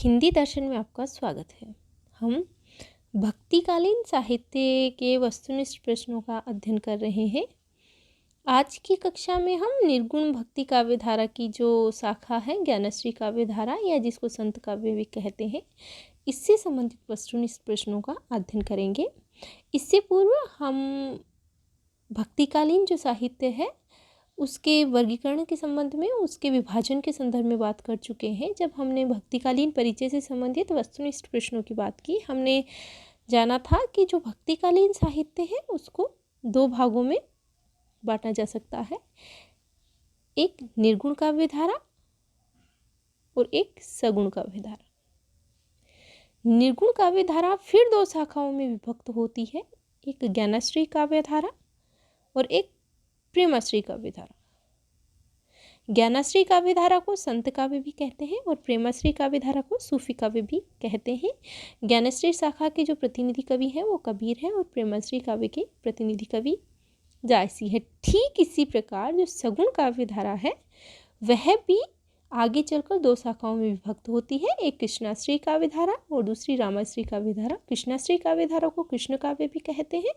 हिंदी दर्शन में आपका स्वागत है। हम भक्तिकालीन साहित्य के वस्तुनिष्ठ प्रश्नों का अध्ययन कर रहे हैं। आज की कक्षा में हम निर्गुण भक्ति काव्य धारा की जो शाखा है ज्ञानश्री काव्य धारा या जिसको संत काव्य भी कहते हैं, इससे संबंधित वस्तुनिष्ठ प्रश्नों का अध्ययन करेंगे। इससे पूर्व हम भक्तिकालीन जो साहित्य है उसके वर्गीकरण के संबंध में, उसके विभाजन के संदर्भ में बात कर चुके हैं। जब हमने भक्तिकालीन परिचय से संबंधित वस्तुनिष्ठ प्रश्नों की बात की, हमने जाना था कि जो भक्तिकालीन साहित्य है उसको दो भागों में बांटा जा सकता है, एक निर्गुण काव्य धारा और एक सगुण काव्य धारा। निर्गुण काव्य धारा फिर दो शाखाओं में विभक्त होती है, एक ज्ञानश्री काव्य धारा और एक प्रेमाश्री काव्य धारा। ज्ञानश्री काव्य धारा को संत काव्य भी कहते हैं और प्रेमाश्री काव्य धारा को सूफी काव्य भी कहते हैं। ज्ञानश्री शाखा के जो प्रतिनिधि कवि हैं वो कबीर हैं और प्रेमाश्री काव्य के प्रतिनिधि कवि जायसी है। ठीक इसी प्रकार जो सगुण काव्य धारा है वह भी आगे चलकर दो शाखाओं में विभक्त होती है, एक कृष्णाश्री काव्य धारा और दूसरी रामाश्री काव्य धारा। कृष्णाश्री काव्य धारा को कृष्ण काव्य भी कहते हैं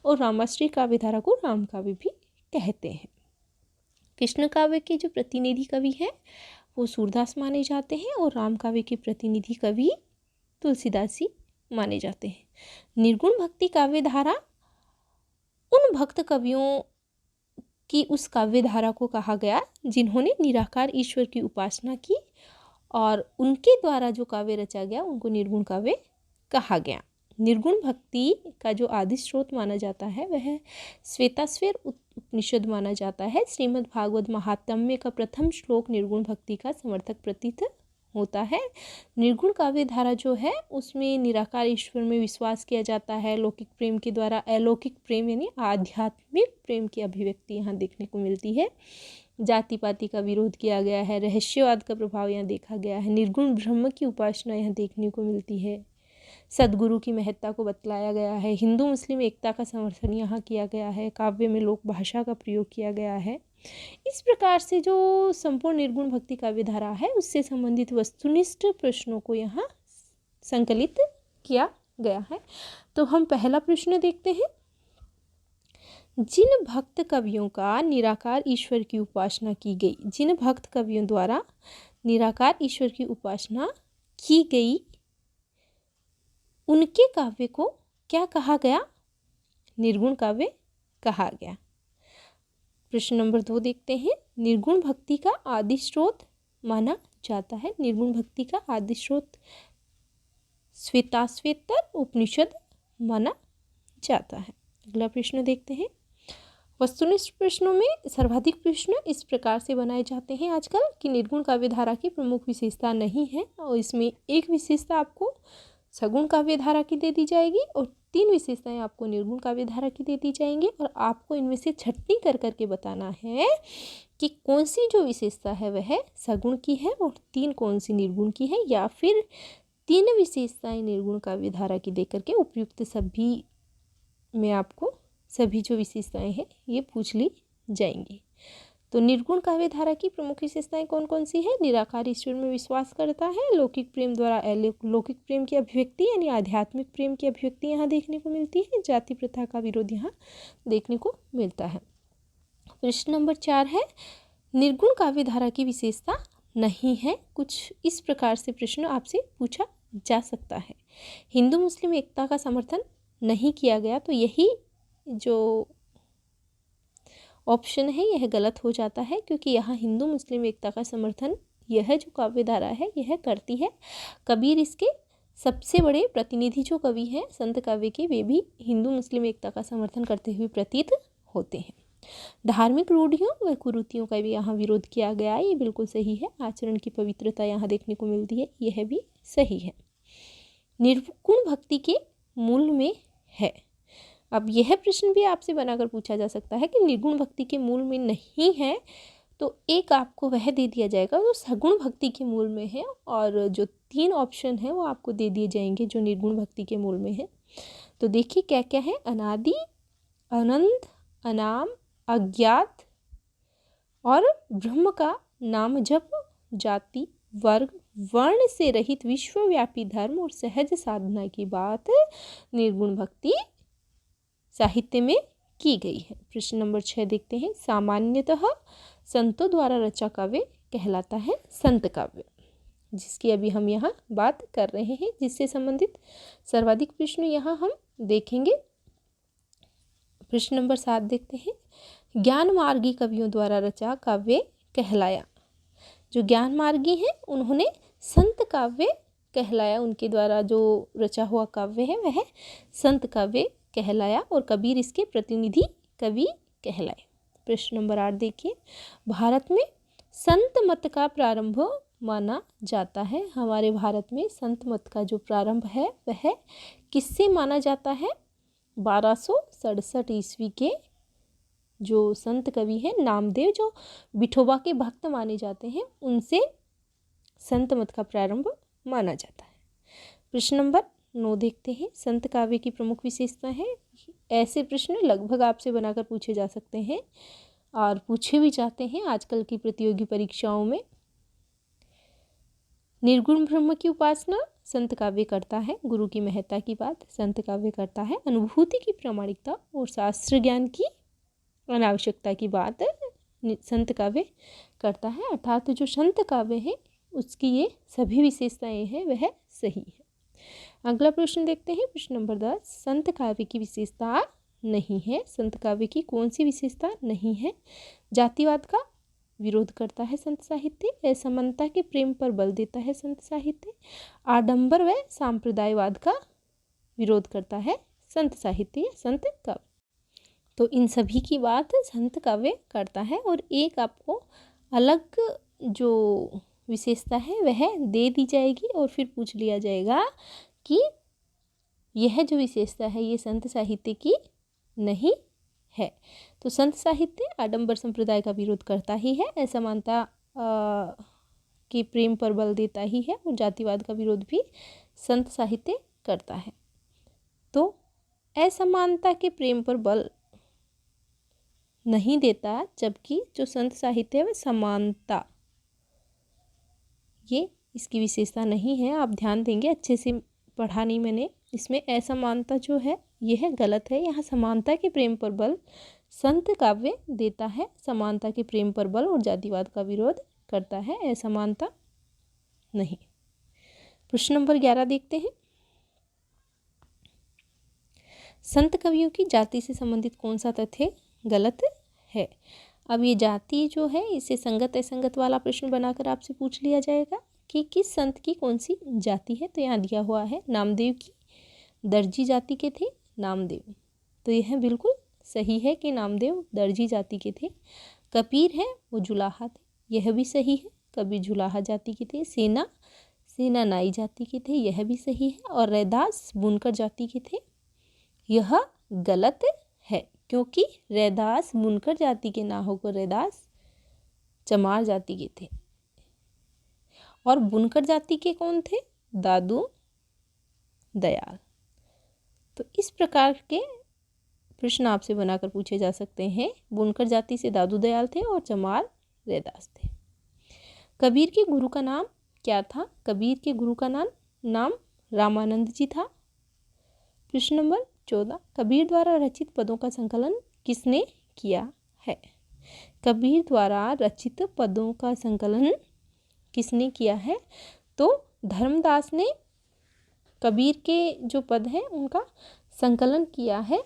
और रामाश्री काव्य धारा को राम काव्य भी कहते हैं। कृष्ण काव्य के जो प्रतिनिधि कवि हैं वो सूरदास माने जाते हैं और राम काव्य के प्रतिनिधि कवि तुलसीदासी माने जाते हैं। निर्गुण भक्ति काव्य धारा उन भक्त कवियों की उस काव्य धारा को कहा गया जिन्होंने निराकार ईश्वर की उपासना की और उनके द्वारा जो काव्य रचा गया उनको निर्गुण काव्य कहा गया। निर्गुण भक्ति का जो आदि स्रोत माना जाता है वह श्वेताश्वेर उपनिषद माना जाता है। श्रीमद् भागवत महात्म्य का प्रथम श्लोक निर्गुण भक्ति का समर्थक प्रतीत होता है। निर्गुण काव्य धारा जो है उसमें निराकार ईश्वर में विश्वास किया जाता है। लौकिक प्रेम के द्वारा अलौकिक प्रेम यानी आध्यात्मिक प्रेम की अभिव्यक्ति यहाँ देखने को मिलती है। जाति पाति का विरोध किया गया है, रहस्यवाद का प्रभाव यहाँ देखा गया है, निर्गुण ब्रह्म की उपासना यहाँ देखने को मिलती है, सदगुरु की महत्ता को बतलाया गया है, हिंदू मुस्लिम एकता का समर्थन यहाँ किया गया है, काव्य में लोक भाषा का प्रयोग किया गया है। इस प्रकार से जो संपूर्ण निर्गुण भक्ति काव्य धारा है उससे संबंधित वस्तुनिष्ठ प्रश्नों को यहाँ संकलित किया गया है। तो हम पहला प्रश्न देखते हैं। जिन भक्त कवियों का निराकार ईश्वर की उपासना की गई, जिन भक्त कवियों द्वारा निराकार ईश्वर की उपासना की गई उनके काव्य को क्या कहा गया? निर्गुण काव्य कहा गया। प्रश्न नंबर 2 देखते हैं। निर्गुण भक्ति का आदि स्रोत माना जाता है, निर्गुण भक्ति का आदि स्रोत श्वेताश्वेतर उपनिषद माना जाता है। अगला प्रश्न देखते हैं। वस्तुनिष्ठ प्रश्नों में सर्वाधिक प्रश्न इस प्रकार से बनाए जाते हैं आजकल कि निर्गुण काव्य धारा की प्रमुख विशेषता नहीं है और इसमें एक विशेषता आपको सगुण काव्य धारा की दे दी जाएगी और 3 विशेषताएं आपको निर्गुण काव्य धारा की दे दी जाएंगी और आपको इनमें से छटनी कर करके बताना है कि कौन सी जो विशेषता है वह सगुण की है और 3 कौन सी निर्गुण की है, या फिर 3 विशेषताएं निर्गुण काव्य धारा की दे करके उपयुक्त सभी में आपको सभी जो विशेषताएं हैं ये पूछ ली जाएंगी। तो निर्गुण काव्य धारा की प्रमुख विशेषताएं कौन कौन सी है? निराकार ईश्वर में विश्वास करता है, लौकिक प्रेम द्वारा अलौकिक प्रेम की अभिव्यक्ति यानी आध्यात्मिक प्रेम की अभिव्यक्ति यहाँ देखने को मिलती है, जाति प्रथा का विरोध यहाँ देखने को मिलता है। प्रश्न नंबर 4 है निर्गुण काव्य धारा की विशेषता नहीं है। कुछ इस प्रकार से प्रश्न आपसे पूछा जा सकता है। हिंदू मुस्लिम एकता का समर्थन नहीं किया गया, तो यही जो ऑप्शन है यह गलत हो जाता है क्योंकि यहाँ हिंदू मुस्लिम एकता का समर्थन यह जो काव्य धारा है यह करती है। कबीर इसके सबसे बड़े प्रतिनिधि जो कवि हैं संत काव्य के, वे भी हिंदू मुस्लिम एकता का समर्थन करते हुए प्रतीत होते हैं। धार्मिक रूढ़ियों व कुरीतियों का भी यहाँ विरोध किया गया है, ये बिल्कुल सही है। आचरण की पवित्रता यहाँ देखने को मिलती है, यह भी सही है। निर्गुण भक्ति के मूल में है। अब यह प्रश्न भी आपसे बनाकर पूछा जा सकता है कि निर्गुण भक्ति के मूल में नहीं है, तो एक आपको वह दे दिया जाएगा जो सगुण भक्ति के मूल में है और जो 3 ऑप्शन है वो आपको दे दिए जाएंगे जो निर्गुण भक्ति के मूल में है। तो देखिए क्या क्या है। अनादि, अनंत, अनाम, अज्ञात और ब्रह्म का नाम जप, जाति, वर्ग, वर्ण से रहित विश्वव्यापी धर्म और सहज साधना की बात निर्गुण भक्ति साहित्य में की गई है। प्रश्न नंबर 6 देखते हैं। सामान्यतः संतों द्वारा रचा काव्य कहलाता है संत काव्य, जिसकी अभी हम यहाँ बात कर रहे हैं, जिससे संबंधित सर्वाधिक प्रश्न यहाँ हम देखेंगे। प्रश्न नंबर 7 देखते हैं। ज्ञान मार्गी कवियों द्वारा रचा काव्य कहलाया। जो ज्ञान मार्गी हैं उन्होंने संत काव्य कहलाया, उनके द्वारा जो रचा हुआ काव्य है वह संत काव्य कहलाया और कबीर इसके प्रतिनिधि कवि कहलाए। प्रश्न नंबर 8 देखिए। भारत में संत मत का प्रारंभ माना जाता है। हमारे भारत में संत मत का जो प्रारंभ है वह किससे माना जाता है? 1267 ईस्वी के जो संत कवि हैं नामदेव, जो विठोबा के भक्त माने जाते हैं, उनसे संत मत का प्रारंभ माना जाता है। प्रश्न नंबर 9 देखते हैं। संत काव्य की प्रमुख विशेषता है। ऐसे प्रश्न लगभग आपसे बनाकर पूछे जा सकते हैं और पूछे भी जाते हैं आजकल की प्रतियोगी परीक्षाओं में। निर्गुण ब्रह्म की उपासना संत काव्य करता है। गुरु की महत्ता की बात संत काव्य करता है। अनुभूति की प्रामाणिकता और शास्त्र ज्ञान की अनावश्यकता की बात संत काव्य करता है। अर्थात जो संत काव्य है उसकी ये सभी विशेषताएं हैं वह सही है। अगला प्रश्न देखते हैं। प्रश्न नंबर 10। संत काव्य की विशेषता नहीं है। संत काव्य की कौन सी विशेषता नहीं है? जातिवाद का विरोध करता है संत साहित्य। असमानता के प्रेम पर बल देता है संत साहित्य। आडंबर व सांप्रदायवाद का विरोध करता है संत साहित्य या संत काव्य। तो इन सभी की बात संत काव्य करता है और एक आपको अलग जो विशेषता है वह दे दी जाएगी और फिर पूछ लिया जाएगा कि यह जो विशेषता है ये संत साहित्य की नहीं है। तो संत साहित्य आडंबर संप्रदाय का विरोध करता ही है, असमानता के प्रेम पर बल देता ही है और जातिवाद का विरोध भी संत साहित्य करता है। तो असमानता के प्रेम पर बल नहीं देता, जबकि जो संत साहित्य है वह समानता, ये इसकी विशेषता नहीं है। आप ध्यान देंगे, अच्छे से पढ़ा नहीं मैंने, इसमें असमानता जो है यह गलत है। यहाँ समानता के प्रेम पर बल संत काव्य देता है, समानता के प्रेम पर बल और जातिवाद का विरोध करता है, असमानता नहीं। प्रश्न नंबर 11 देखते हैं। संत कवियों की जाति से संबंधित कौन सा तथ्य गलत है? अब ये जाति जो है इसे संगत असंगत वाला प्रश्न बनाकर आपसे पूछ लिया जाएगा कि किस संत की कौन सी जाति है। तो यहाँ दिया हुआ है नामदेव की दर्जी जाति के थे नामदेव, तो यह बिल्कुल सही है कि नामदेव दर्जी जाति के थे। कबीर है वो जुलाहा थे, यह भी सही है, कबीर जुलाहा जाति के थे। सेना नाई जाति के थे, यह भी सही है। और रैदास बुनकर जाति के थे, यह गलत है, क्योंकि रैदास बुनकर जाति के ना होकर रैदास चमार जाति के थे। और बुनकर जाति के कौन थे? दादू दयाल। तो इस प्रकार के प्रश्न आपसे बनाकर पूछे जा सकते हैं। बुनकर जाति से दादू दयाल थे और चमार रैदास थे। कबीर के गुरु का नाम क्या था? कबीर के गुरु का नाम रामानंद जी था। प्रश्न नंबर 14। कबीर द्वारा रचित पदों का संकलन किसने किया है? कबीर द्वारा रचित पदों का संकलन किसने किया है? तो धर्मदास ने कबीर के जो पद हैं उनका संकलन किया है।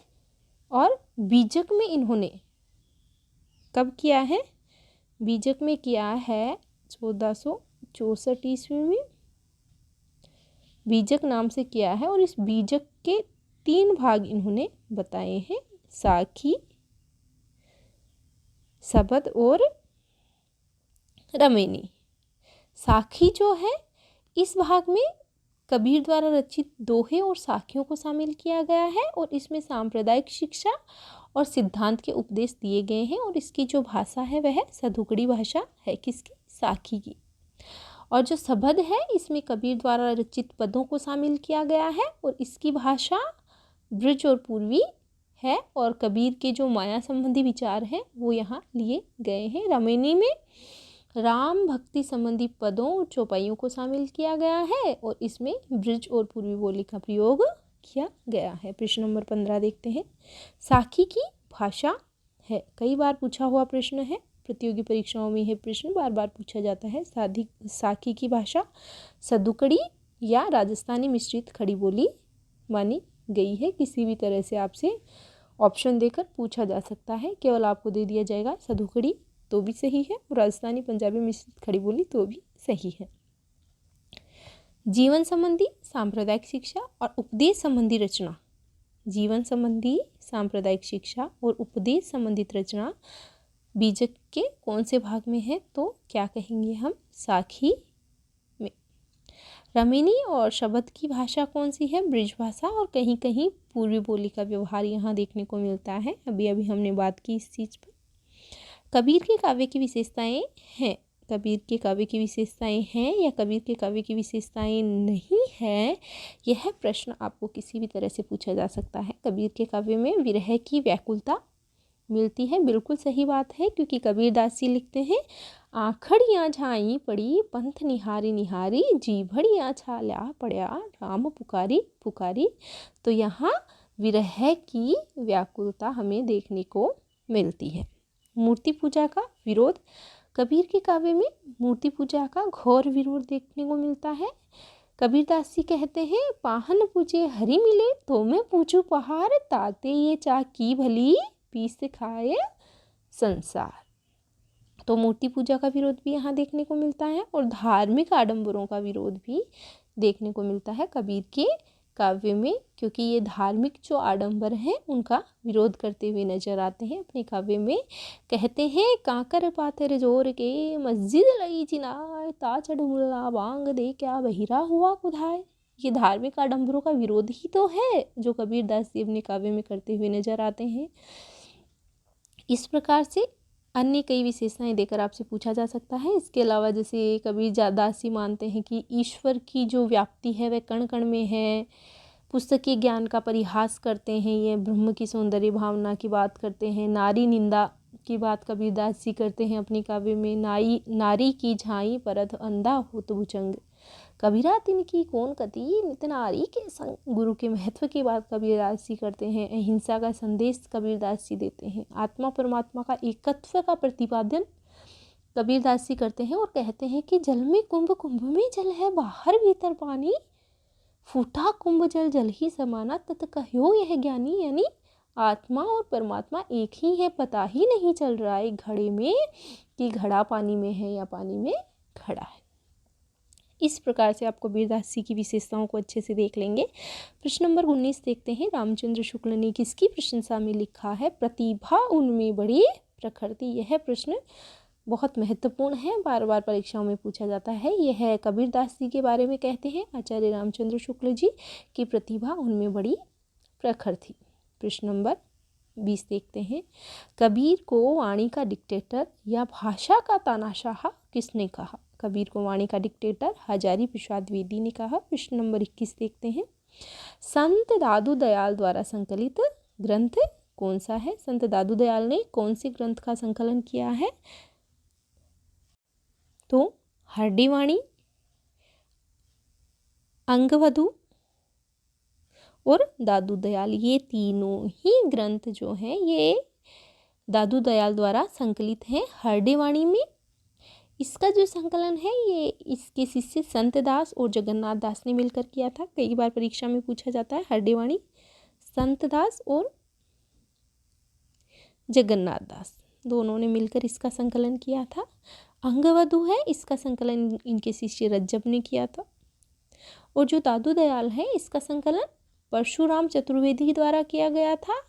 और बीजक में इन्होंने कब किया है? बीजक में किया है 1464 ईस्वी में, बीजक नाम से किया है। और इस बीजक के 3 भाग इन्होंने बताए हैं, साखी, सबद और रमेनी। साखी जो है इस भाग में कबीर द्वारा रचित दोहे और साखियों को शामिल किया गया है और इसमें सांप्रदायिक शिक्षा और सिद्धांत के उपदेश दिए गए हैं। और इसकी जो भाषा है वह सधुकड़ी भाषा है, किसकी? साखी की। और जो सबद है इसमें कबीर द्वारा रचित पदों को शामिल किया गया है और इसकी भाषा ब्रज और पूर्वी है। और कबीर के जो माया संबंधी विचार हैं वो यहाँ लिए गए हैं। रमेनी में राम भक्ति संबंधी पदों और चौपाइयों को शामिल किया गया है और इसमें ब्रज और पूर्वी बोली का प्रयोग किया गया है। प्रश्न नंबर 15 देखते हैं। साखी की भाषा है, कई बार पूछा हुआ प्रश्न है, प्रतियोगी परीक्षाओं में यह प्रश्न बार बार पूछा जाता है। साखी की भाषा सदुकड़ी या राजस्थानी मिश्रित खड़ी बोली मानी गई है। किसी भी तरह से आपसे ऑप्शन देकर पूछा जा सकता है, केवल आपको दे दिया जाएगा सदुकड़ी तो भी सही है और राजस्थानी पंजाबी मिश्रित खड़ी बोली तो भी सही है। जीवन संबंधी सांप्रदायिक शिक्षा और उपदेश संबंधी रचना। जीवन संबंधी सांप्रदायिक शिक्षा और उपदेश संबंधित रचना बीजक के कौन से भाग में है, तो क्या कहेंगे हम, साखी में। रमीनी और शब्द की भाषा कौन सी है, ब्रिज भाषा, और कहीं कहीं पूर्वी बोली का व्यवहार यहाँ देखने को मिलता है। अभी अभी हमने बात की इस चीज़ पर। कबीर के काव्य की विशेषताएं हैं, कबीर के काव्य की विशेषताएं हैं या कबीर के काव्य की विशेषताएं नहीं है, यह प्रश्न आपको किसी भी तरह से पूछा जा सकता है। कबीर के काव्य में विरह की व्याकुलता मिलती है, बिल्कुल सही बात है, क्योंकि कबीरदास जी लिखते हैं, आखड़ियाँ झाई पड़ी पंथ निहारी निहारी, जी भड़ियाँ छाल्या पड़या राम पुकारी पुकारी। तो यहाँ विरह की व्याकुलता हमें देखने को मिलती है। मूर्ति पूजा का विरोध। कबीर के काव्य में मूर्ति पूजा का घोर विरोध देखने को मिलता है। कबीरदास जी कहते हैं, पाहन पूजे हरि मिले तो मैं पूछूं पहाड़, ताते ये चा की भली पीस खाए संसार। तो मूर्ति पूजा का विरोध भी यहाँ देखने को मिलता है और धार्मिक आडंबरों का विरोध भी देखने को मिलता है कबीर के काव्य में, क्योंकि ये धार्मिक जो आडंबर हैं उनका विरोध करते हुए नजर आते हैं अपने काव्य में। कहते हैं, काकर पाथर जोर के मस्जिद लई चिनाय, ता चढ़ मुल्ला बांग दे क्या बहिरा हुआ कुधाय। ये धार्मिक आडंबरों का विरोध ही तो है जो कबीरदास जी अपने काव्य में करते हुए नजर आते हैं। इस प्रकार से अन्य कई विशेषताएं देकर आपसे पूछा जा सकता है। इसके अलावा जैसे कबीरदास जी मानते हैं कि ईश्वर की जो व्याप्ति है वह कण कण में है, पुस्तकीय ज्ञान का परिहास करते हैं, ये ब्रह्म की सौंदर्य भावना की बात करते हैं, नारी निंदा की बात कबीरदास जी करते हैं अपनी काव्य में, नारी की झाई परत अंधा हो तो भुजंग, कबीरा तिनकी कौन कति नित नारी के संग। गुरु के महत्व की बात कबीरदास जी करते हैं, अहिंसा का संदेश कबीरदास जी देते हैं, आत्मा परमात्मा का एकत्व का प्रतिपादन कबीरदास जी करते हैं और कहते हैं कि जल में कुंभ, कुंभ में जल है, बाहर भीतर पानी, फूटा कुंभ जल जल ही समाना, तत कहो यह ज्ञानी। यानी आत्मा और परमात्मा एक ही है, पता ही नहीं चल रहा है घड़े में कि घड़ा पानी में है या पानी में घड़ा है। इस प्रकार से आप कबीरदास जी की विशेषताओं को अच्छे से देख लेंगे। प्रश्न नंबर 19 देखते हैं। रामचंद्र शुक्ल ने किसकी प्रशंसा में लिखा है, प्रतिभा उनमें बड़ी प्रखर थी। यह प्रश्न बहुत महत्वपूर्ण है, बार बार परीक्षाओं में पूछा जाता है। यह कबीरदास जी के बारे में कहते हैं आचार्य रामचंद्र शुक्ल जी की प्रतिभा उनमें बड़ी प्रखर थी। प्रश्न नंबर 20 देखते हैं। कबीर को वाणी का डिक्टेटर या भाषा का तानाशाह किसने कहा। कबीर को वाणी का डिक्टेटर हजारी प्रसाद द्विवेदी ने कहा। प्रश्न नंबर 21 देखते हैं। संत दादू दयाल द्वारा संकलित ग्रंथ कौन सा है। संत दादू दयाल ने कौन से ग्रंथ का संकलन किया है, तो हरडी वाणी, अंगवधु और दादू दयाल, ये तीनों ही ग्रंथ जो हैं ये दादू दयाल द्वारा संकलित हैं। हरडी वाणी में इसका जो संकलन है ये इसके शिष्य संत दास और जगन्नाथ दास ने मिलकर किया था। कई बार परीक्षा में पूछा जाता है। हरडी वाणी संत दास और जगन्नाथ दास दोनों ने मिलकर इसका संकलन किया था। अंगवधु है, इसका संकलन इनके शिष्य रज्जब ने किया था। और जो दादू दयाल है इसका संकलन परशुराम चतुर्वेदी द्वारा किया गया था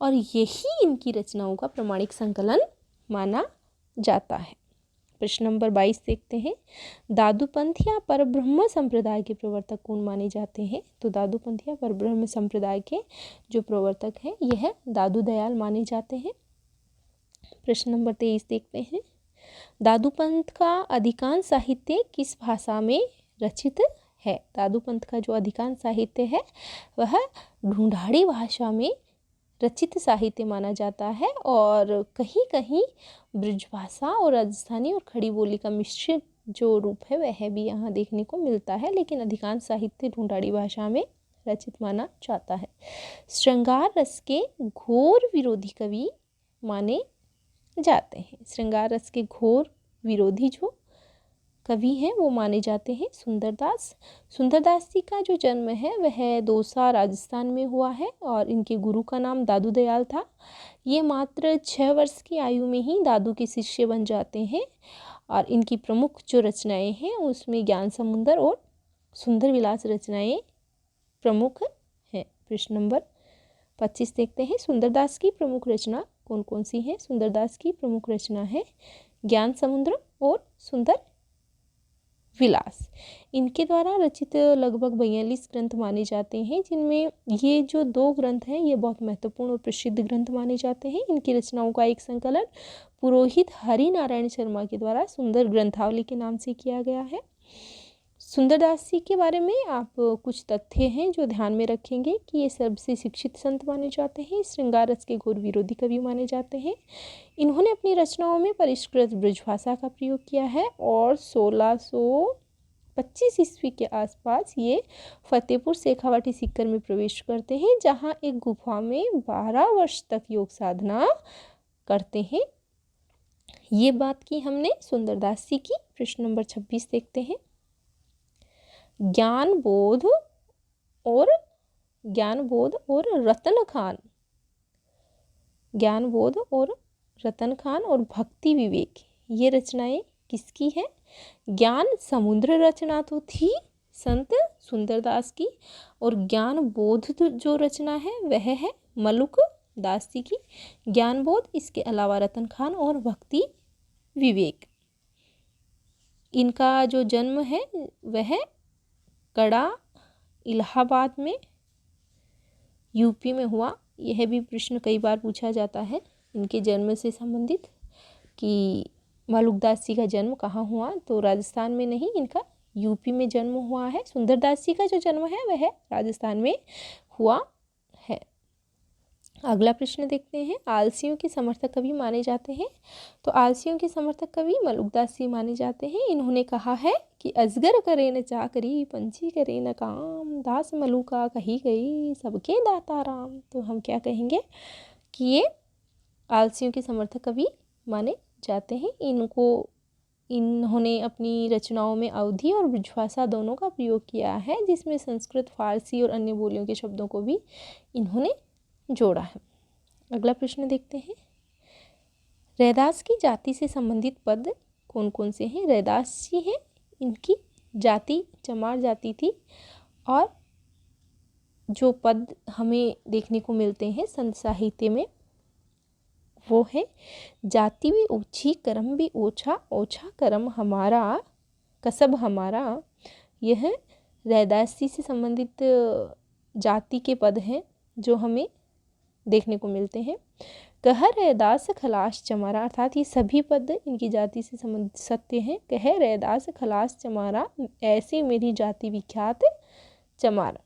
और यही इनकी रचनाओं का प्रमाणिक संकलन माना जाता है। प्रश्न नंबर 22 देखते हैं। दादूपंथ या परब्रह्म संप्रदाय के प्रवर्तक कौन माने जाते हैं, तो दादूपंथ या परब्रह्म संप्रदाय के जो प्रवर्तक हैं यह दादू दयाल माने जाते हैं। प्रश्न नंबर 23 देखते हैं। दादूपंथ का अधिकांश साहित्य किस भाषा में रचित है। दादूपंथ का जो अधिकांश साहित्य है वह ढूंढाड़ी भाषा में रचित साहित्य माना जाता है और कहीं कहीं ब्रजभाषा और राजस्थानी और खड़ी बोली का मिश्रित जो रूप है वह भी यहाँ देखने को मिलता है, लेकिन अधिकांश साहित्य ढूंढाड़ी भाषा में रचित माना जाता है। श्रृंगार रस के घोर विरोधी कवि माने जाते हैं। श्रृंगार रस के घोर विरोधी जो कवि हैं वो माने जाते हैं सुंदरदास। सुंदरदास जी का जो जन्म है वह दौसा राजस्थान में हुआ है और इनके गुरु का नाम दादू दयाल था। ये मात्र 6 वर्ष की आयु में ही दादू के शिष्य बन जाते हैं और इनकी प्रमुख जो रचनाएं हैं उसमें ज्ञान समुंदर और सुंदर विलास रचनाएं प्रमुख हैं। प्रश्न नंबर 25 देखते हैं, सुंदरदास की प्रमुख रचना कौन कौन सी है। सुंदरदास की प्रमुख रचना है ज्ञान समुद्र और सुंदर विलास। इनके द्वारा रचित लगभग 42 ग्रंथ माने जाते हैं, जिनमें ये जो 2 ग्रंथ हैं ये बहुत महत्वपूर्ण और प्रसिद्ध ग्रंथ माने जाते हैं। इनकी रचनाओं का एक संकलन पुरोहित हरि नारायण शर्मा के द्वारा सुंदर ग्रंथावली के नाम से किया गया है। सुंदरदास जी के बारे में आप कुछ तथ्य हैं जो ध्यान में रखेंगे कि ये सबसे शिक्षित संत माने जाते हैं, श्रृंगार रस के घोर विरोधी कवि माने जाते हैं। इन्होंने अपनी रचनाओं में परिष्कृत ब्रजभाषा का प्रयोग किया है और 1625 ईस्वी के आसपास ये फतेहपुर शेखावाटी सीकर में प्रवेश करते हैं, जहाँ एक गुफा में 12 वर्ष तक योग साधना करते हैं। ये बात की हमने सुंदरदास जी की। प्रश्न नंबर 26 देखते हैं, ज्ञान बोध और रतन खान, ज्ञान बोध और रतन खान और भक्ति विवेक, ये रचनाएं किसकी है। ज्ञान समुद्र रचना तो थी संत सुंदरदास की और ज्ञान बोध जो रचना है वह है मलुक दास जी की। ज्ञान बोध, इसके अलावा रतन खान और भक्ति विवेक। इनका जो जन्म है वह कड़ा इलाहाबाद में यूपी में हुआ। यह भी प्रश्न कई बार पूछा जाता है इनके जन्म से संबंधित कि मलुकदास जी का जन्म कहाँ हुआ, तो राजस्थान में नहीं, इनका यूपी में जन्म हुआ है। सुंदरदास जी का जो जन्म है वह राजस्थान में हुआ है। अगला प्रश्न देखते हैं, आलसियों के समर्थक कवि माने जाते हैं। तो आलसियों के समर्थक कवि मलुकदास जी माने जाते हैं। इन्होंने कहा है कि अजगर करे न चाकरी, पंछी करे न काम, दास मलुका कही गई, सबके दाता राम। तो हम क्या कहेंगे कि ये आलसियों के समर्थक कवि माने जाते हैं। इन्होंने अपनी रचनाओं में अवधी और ब्रजभाषा दोनों का प्रयोग किया है, जिसमें संस्कृत, फारसी और अन्य बोलियों के शब्दों को भी इन्होंने जोड़ा है। अगला प्रश्न देखते हैं, रैदास की जाति से संबंधित पद कौन कौन से हैं। रैदास जी हैं, इनकी जाति चमार जाति थी और जो पद हमें देखने को मिलते हैं संत साहित्य में वो है, जाति भी ऊंची कर्म भी ओछा, ओछा कर्म हमारा कसब हमारा। यह रैदास जी से संबंधित जाति के पद हैं जो हमें देखने को मिलते हैं। कह रैदास खलास चमारा, अर्थात ये सभी पद इनकी जाति से संबंधित सत्य हैं। कह रैदास खलास चमारा, ऐसे मेरी जाति विख्यात चमारा।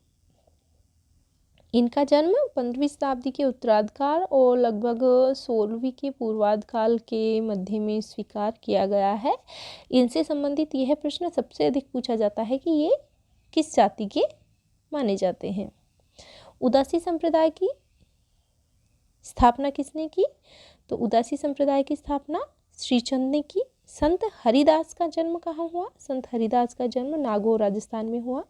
इनका जन्म 15वीं शताब्दी के उत्तरार्धकाल और लगभग 16वीं के पूर्वार्धकाल के मध्य में स्वीकार किया गया है। इनसे संबंधित यह प्रश्न सबसे अधिक पूछा जाता है कि ये किस जाति के माने जाते हैं। उदासी संप्रदाय की स्थापना किसने की, तो उदासी संप्रदाय की स्थापना श्रीचंद ने की। संत हरिदास का जन्म कहाँ हुआ, संत हरिदास का जन्म नागौर राजस्थान में हुआ।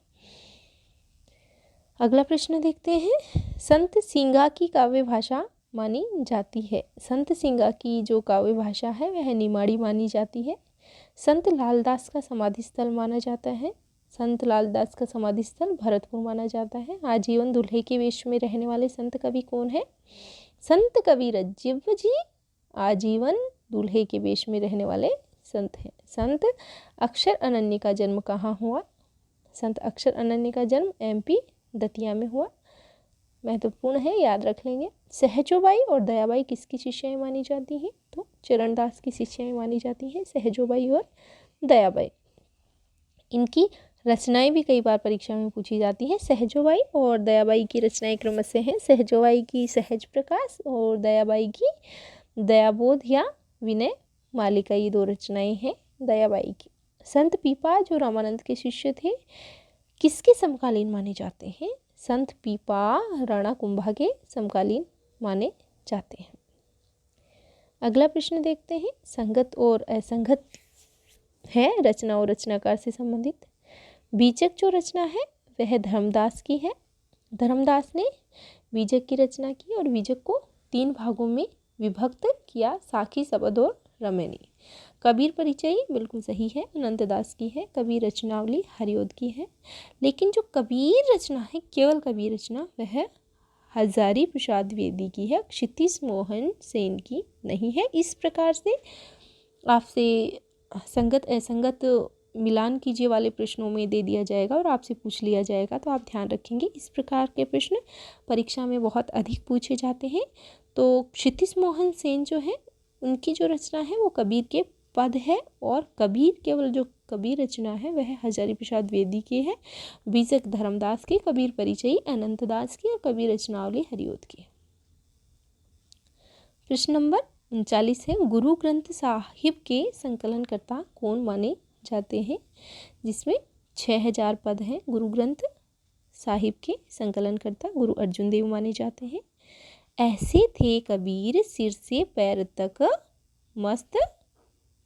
अगला प्रश्न देखते हैं, संत सिंगा की काव्य भाषा मानी जाती है। संत सिंगा की जो काव्य भाषा है वह निमाड़ी मानी जाती है। संत लालदास का समाधि स्थल माना जाता है। संत लालदास का समाधि स्थल भरतपुर माना जाता है। आजीवन दूल्हे के वेश में रहने वाले संत कवि कौन है, संत कवि रज्जीव जी आजीवन दूल्हे के वेश में रहने वाले संत हैं। संत अक्षर अनन्य का जन्म कहाँ हुआ, संत अक्षर अनन्य का जन्म MP दतिया में हुआ। महत्वपूर्ण है, याद रख लेंगे। सहजोबाई और दयाबाई किसकी शिष्याएं मानी जाती हैं, तो चरणदास की शिष्याएं मानी जाती हैं सहजोबाई और दयाबाई। इनकी रचनाएं भी कई बार परीक्षा में पूछी जाती हैं। सहजोबाई और दयाबाई की रचनाएं क्रमशः हैं सहजोबाई की सहज प्रकाश और दयाबाई की दयाबोध या विनय मालिका, ये 2 रचनाएं हैं दयाबाई की। संत पीपा जो रामानंद के शिष्य थे किसके समकालीन माने जाते हैं? संत पीपा राणा कुंभा के समकालीन माने जाते हैं। अगला प्रश्न देखते हैं। संगत और असंगत है रचना और रचनाकार से संबंधित। बीजक जो रचना है वह धर्मदास की है। धर्मदास ने बीजक की रचना की और बीजक को 3 भागों में विभक्त किया, साखी, सबद और रमणी। कबीर परिचयी बिल्कुल सही है, अनंतदास की है। कबीर रचनावली हरिओद की है। लेकिन जो कबीर रचना है, केवल कबीर रचना, वह हजारी प्रसाद द्विवेदी की है, क्षितिज मोहन सेन की नहीं है। इस प्रकार से आपसे संगत असंगत मिलान कीजिए वाले प्रश्नों में दे दिया जाएगा और आपसे पूछ लिया जाएगा, तो आप ध्यान रखेंगे। इस प्रकार के प्रश्न परीक्षा में बहुत अधिक पूछे जाते हैं। तो क्षितिज मोहन सेन जो है उनकी जो रचना है वो कबीर के पद है और कबीर केवल जो कबीर रचना है वह हजारी प्रसाद द्विवेदी की है। बीजक धर्मदास की, कबीर परिचयी अनंतदास की और कबीर रचनावली हरिओद की। प्रश्न नंबर 39 है। गुरु ग्रंथ साहिब के संकलनकर्ता कौन माने जाते हैं? जिसमें 6000 पद हैं। गुरु ग्रंथ साहिब के संकलनकर्ता गुरु अर्जुन देव माने जाते हैं। ऐसे थे कबीर सिर से पैर तक मस्त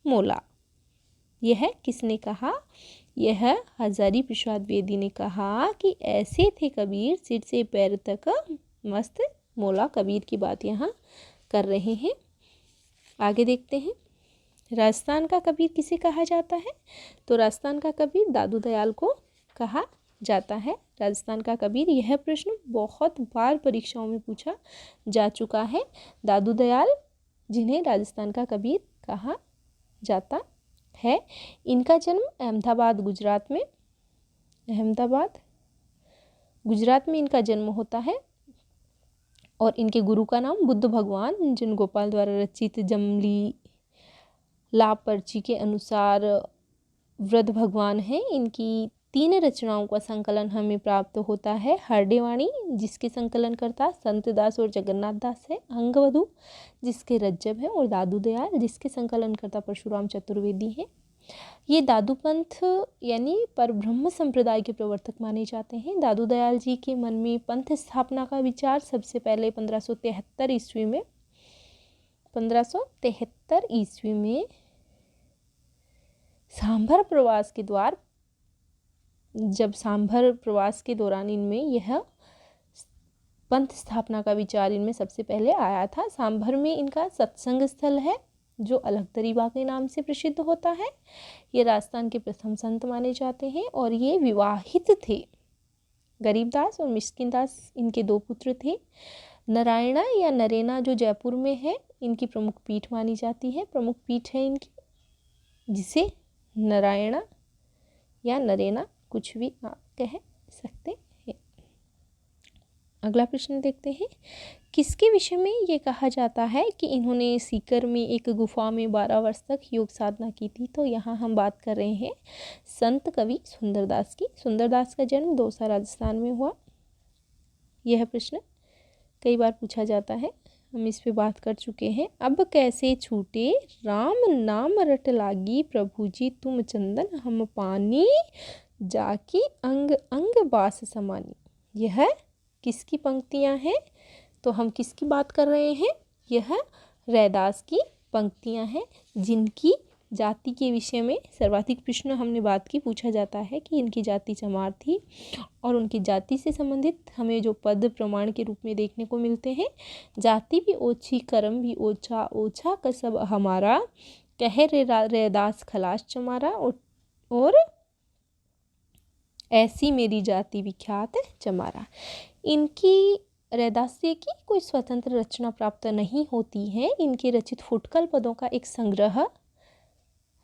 मोला, यह किसने कहा? यह हजारी प्रसाद द्विवेदी ने कहा कि ऐसे थे कबीर सिर से पैर तक मस्त मोला। कबीर की बात यहाँ कर रहे हैं। आगे देखते हैं। राजस्थान का कबीर किसे कहा जाता है? तो राजस्थान का कबीर दादू दयाल को कहा जाता है। राजस्थान का कबीर, यह प्रश्न बहुत बार परीक्षाओं में पूछा जा चुका है। दादू दयाल जिन्हें राजस्थान का कबीर कहा जाता है। इनका जन्म अहमदाबाद गुजरात में इनका जन्म होता है और इनके गुरु का नाम बुद्ध भगवान जिन गोपाल द्वारा रचित जमली लाभ पर्ची के अनुसार वृद्ध भगवान है। इनकी 3 रचनाओं का संकलन हमें प्राप्त होता है। हरडेवाणी जिसके संकलनकर्ता संतदास और जगन्नाथ दास है, अंगवधु जिसके रज्जब है और दादू दयाल जिसके संकलनकर्ता परशुराम चतुर्वेदी हैं। ये दादू पंथ यानी परब्रह्म संप्रदाय के प्रवर्तक माने जाते हैं। दादू दयाल जी के मन में पंथ स्थापना का विचार सबसे पहले 1573 ईस्वी में सांभर प्रवास के दौरान इनमें यह पंथ स्थापना का विचार इनमें सबसे पहले आया था। सांभर में इनका सत्संग स्थल है जो अलखतरीबा के नाम से प्रसिद्ध होता है। ये राजस्थान के प्रथम संत माने जाते हैं और ये विवाहित थे। गरीबदास और मिस्किनदास इनके 2 पुत्र थे। नारायणा या नरेना जो जयपुर में है, इनकी प्रमुख पीठ मानी जाती है। प्रमुख पीठ है इनकी, जिसे नारायणा या नरेना कुछ भी आप कह सकते हैं। अगला प्रश्न देखते हैं। किसके विषय में ये कहा जाता है कि इन्होंने सीकर में एक गुफा में 12 वर्ष तक योग साधना की थी? तो यहाँ हम बात कर रहे हैं संत कवि सुंदरदास की। सुंदरदास का जन्म दौसा राजस्थान में हुआ। यह प्रश्न कई बार पूछा जाता है, हम इस पे बात कर चुके हैं। अब कैसे छूटे राम नाम रट लागी, प्रभु जी तुम चंदन हम पानी, जाकी अंग अंग बास समानी। यह किसकी पंक्तियां हैं? तो हम किसकी बात कर रहे हैं? यह रैदास की पंक्तियां हैं, जिनकी जाति के विषय में सर्वाधिक प्रश्न हमने बात की पूछा जाता है कि इनकी जाति चमार थी और उनकी जाति से संबंधित हमें जो पद प्रमाण के रूप में देखने को मिलते हैं, जाति भी ओछी कर्म भी ओछा, ओछा कसब हमारा, कह रैदास खलास चमारा, और ऐसी मेरी जाति विख्यात चमारा। इनकी रैदास की कोई स्वतंत्र रचना प्राप्त नहीं होती है। इनके रचित फुटकल पदों का एक संग्रह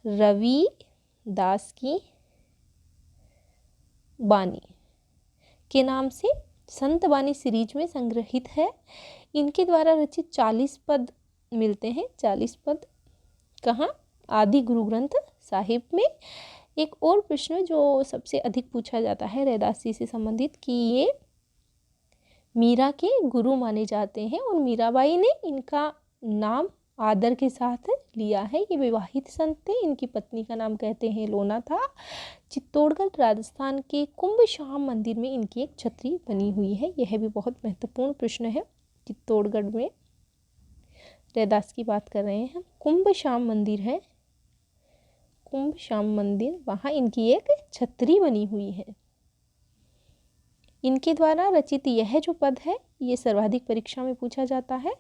रवि दास की बानी के नाम से संत बानी सीरीज में संग्रहित है। इनके द्वारा रचित 40 पद मिलते हैं। 40 पद कहाँ? आदि गुरु ग्रंथ साहिब में। एक और प्रश्न जो सबसे अधिक पूछा जाता है रैदास जी से संबंधित कि ये मीरा के गुरु माने जाते हैं और मीराबाई ने इनका नाम आदर के साथ लिया है। ये विवाहित संत थे। इनकी पत्नी का नाम कहते हैं लोना था। चित्तौड़गढ़ राजस्थान के कुंभ श्याम मंदिर में इनकी एक छतरी बनी हुई है। यह भी बहुत महत्वपूर्ण प्रश्न है। चित्तौड़गढ़ में रैदास की बात कर रहे हैं हम। कुंभ श्याम मंदिर है, कुंभ श्याम मंदिर, वहाँ इनकी एक छतरी बनी हुई है। इनके द्वारा रचित यह जो पद है ये सर्वाधिक परीक्षा में पूछा जाता है।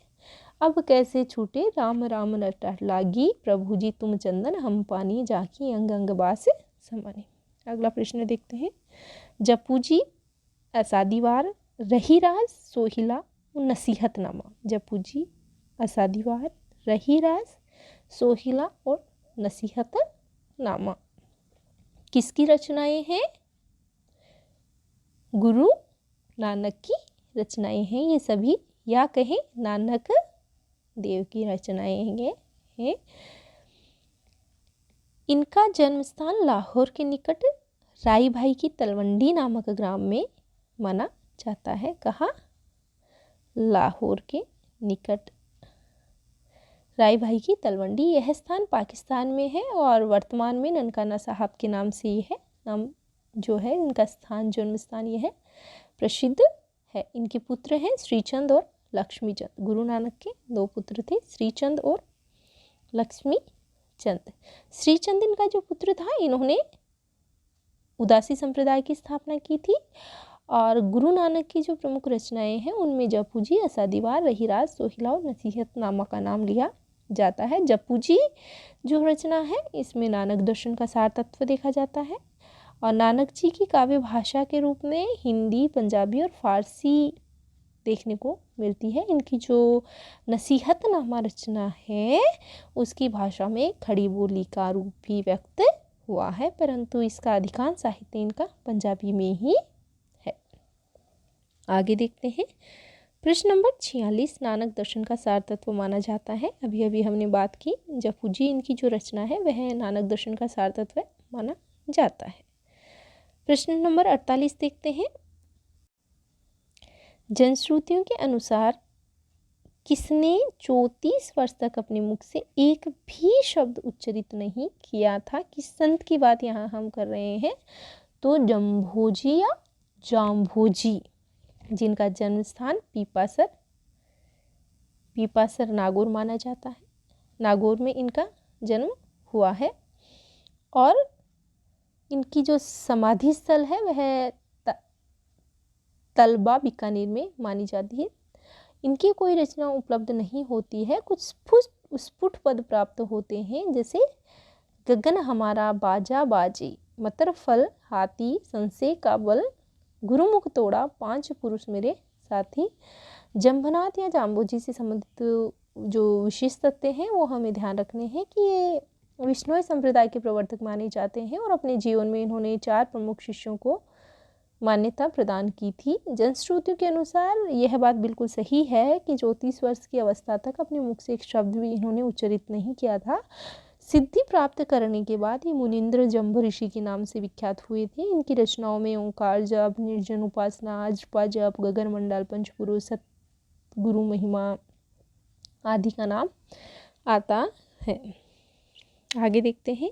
अब कैसे छूटे राम राम रट लागी, प्रभु जी तुम चंदन हम पानी, जाकी अंग अंग बास समानी। अगला प्रश्न देखते हैं। जपू जी असादीवार रही राज सोहिला नसीहतनामा। जपू जी असादीवार रही राज सोहिला और नसीहतनामा किसकी रचनाएं हैं? गुरु नानक की रचनाएं हैं ये सभी, या कहें नानक देव की रचनाएं हैं। इनका जन्म स्थान लाहौर के निकट राई भाई की तलवंडी नामक ग्राम में माना जाता है। कहाँ? लाहौर के निकट राई भाई की तलवंडी। यह स्थान पाकिस्तान में है और वर्तमान में ननकाना साहब के नाम से ये है, नाम जो है इनका स्थान, जन्म स्थान यह है, प्रसिद्ध है। इनके पुत्र हैं श्रीचंद और लक्ष्मीचंद। गुरु नानक के दो पुत्र थे, श्रीचंद और लक्ष्मीचंद। श्रीचंद इनका जो पुत्र था, इन्होंने उदासी संप्रदाय की स्थापना की थी। और गुरु नानक की जो प्रमुख रचनाएं हैं उनमें जपू जी असादीवार रहीराज सोहिला और नसीहतनामा का नाम लिया जाता है। जपू जी जो रचना है इसमें नानक दर्शन का सार तत्व देखा जाता है और नानक जी की काव्य भाषा के रूप में हिंदी, पंजाबी और फारसी देखने को मिलती है। इनकी जो नसीहतनामा रचना है उसकी भाषा में खड़ी बोली का रूप भी व्यक्त हुआ है, परंतु इसका अधिकांश साहित्य इनका पंजाबी में ही है। आगे देखते हैं। प्रश्न नंबर 46, नानक दर्शन का सार तत्व माना जाता है। अभी अभी हमने बात की, जपू जी इनकी जो रचना है वह नानक दर्शन का सार तत्व माना जाता है। प्रश्न नंबर 48 देखते हैं। जनश्रुतियों के अनुसार किसने 34 वर्ष तक अपने मुख से एक भी शब्द उच्चरित नहीं किया था? किस संत की बात यहाँ हम कर रहे हैं? तो जम्भोजी या जाम्भोजी, जिनका जन्म स्थान पीपासर नागौर माना जाता है। नागौर में इनका जन्म हुआ है और इनकी जो समाधि स्थल है वह तलबा बीकानेर में मानी जाती है। इनकी कोई रचना उपलब्ध नहीं होती है। कुछ स्फुट पद प्राप्त होते हैं, जैसे गगन हमारा बाजा बाजे, मतर फल हाथी, संशय का बल, गुरुमुख तोड़ा, 5 पुरुष मेरे साथी। जंभनाथ या जाम्बोजी से संबंधित जो विशेष तथ्य हैं वो हमें ध्यान रखने हैं कि ये विष्णुई संप्रदाय के प्रवर्तक माने जाते हैं और अपने जीवन में इन्होंने 4 प्रमुख शिष्यों को मान्यता प्रदान की थी। जनश्रुतियों के अनुसार यह बात बिल्कुल सही है कि 34 वर्ष की अवस्था तक अपने मुख से एक शब्द भी इन्होंने उच्चरित नहीं किया था। सिद्धि प्राप्त करने के बाद ये मुनिंद्र जम्भ ऋषि के नाम से विख्यात हुए थे। इनकी रचनाओं में ओंकार जप, निर्जन उपासना, अजपा जप, गगन मंडल, पंचपुरुष, सतगुरु महिमा आदि का नाम आता है। आगे देखते हैं।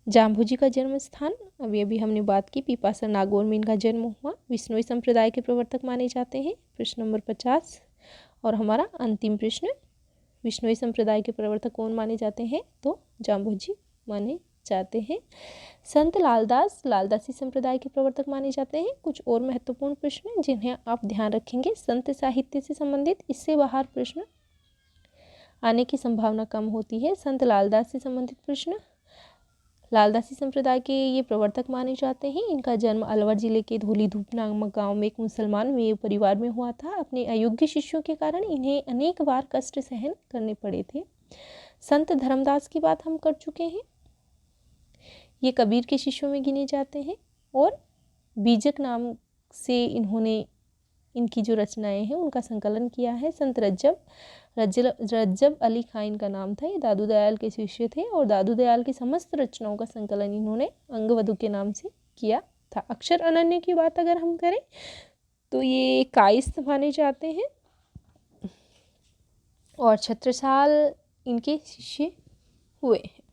जाम्भोजी का जन्म स्थान, अभी हमने बात की, पीपासर नागौर में इनका जन्म हुआ। विष्णुई संप्रदाय के प्रवर्तक माने जाते हैं। प्रश्न नंबर 50 और हमारा अंतिम प्रश्न, विष्णुई संप्रदाय के प्रवर्तक कौन माने जाते हैं? तो जाम्भोजी माने जाते हैं। संत लालदास लालदासी संप्रदाय के प्रवर्तक माने जाते हैं। कुछ और महत्वपूर्ण प्रश्न जिन्हें आप ध्यान रखेंगे संत साहित्य से संबंधित, इससे बाहर प्रश्न आने की संभावना कम होती है। संत लालदास से संबंधित प्रश्न, लालदासी संप्रदाय के ये प्रवर्तक माने जाते हैं। इनका जन्म अलवर जिले के धौलीधूप नामक गांव में एक मुसलमान परिवार में हुआ था। अपने अयोग्य शिष्यों के कारण इन्हें अनेक बार कष्ट सहन करने पड़े थे। संत धर्मदास की बात हम कर चुके हैं, ये कबीर के शिष्यों में गिने जाते हैं और बीजक नाम से इन्होंने इनकी जो रचनाएं हैं उनका संकलन किया है। संत रज्जब अली खां इनका नाम था। ये दादू दयाल के शिष्य थे और दादू दयाल की समस्त रचनाओं का संकलन इन्होंने अंगवधु के नाम से किया था। अक्षर अनन्य की बात अगर हम करें तो ये कायस्थ माने जाते हैं और छत्रसाल इनके शिष्य हुए हैं।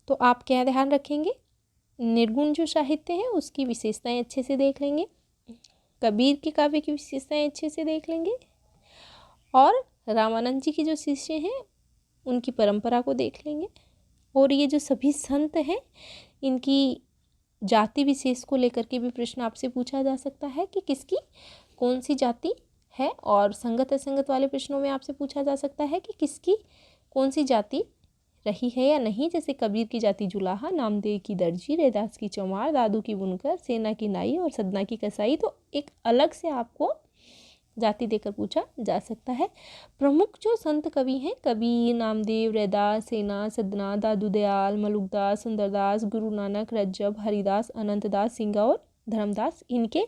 तो आप क्या ध्यान रखेंगे, निर्गुण जो साहित्य है उसकी विशेषताएं अच्छे से देख लेंगे, कबीर के काव्य की विशेषताएं अच्छे से देख लेंगे और रामानंद जी के जो शिष्य हैं उनकी परंपरा को देख लेंगे। और ये जो सभी संत हैं इनकी जाति विशेष को लेकर के भी प्रश्न आपसे पूछा जा सकता है कि किसकी कौन सी जाति है, और संगत असंगत वाले प्रश्नों में आपसे पूछा जा सकता है कि किसकी कौन सी जाति रही है या नहीं। जैसे कबीर की जाति जुलाहा, नामदेव की दर्जी, रैदास की चमार, दादू की बुनकर, सेना की नाई और सदना की कसाई। तो एक अलग से आपको जाति देकर पूछा जा सकता है। प्रमुख जो संत कवि हैं कबीर, नामदेव, रैदास, सेना, सदना, दादू दयाल, मलुकदास, सुंदरदास, गुरु नानक, रज्जब, हरिदास, अनंतदास, सिंगा और धर्मदास, इनके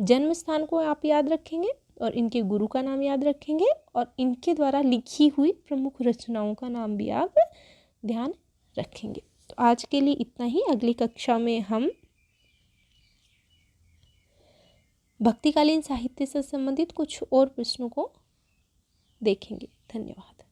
जन्म स्थान को आप याद रखेंगे और इनके गुरु का नाम याद रखेंगे और इनके द्वारा लिखी हुई प्रमुख रचनाओं का नाम भी आप ध्यान रखेंगे। तो आज के लिए इतना ही। अगली कक्षा में हम भक्तिकालीन साहित्य से संबंधित कुछ और प्रश्नों को देखेंगे। धन्यवाद।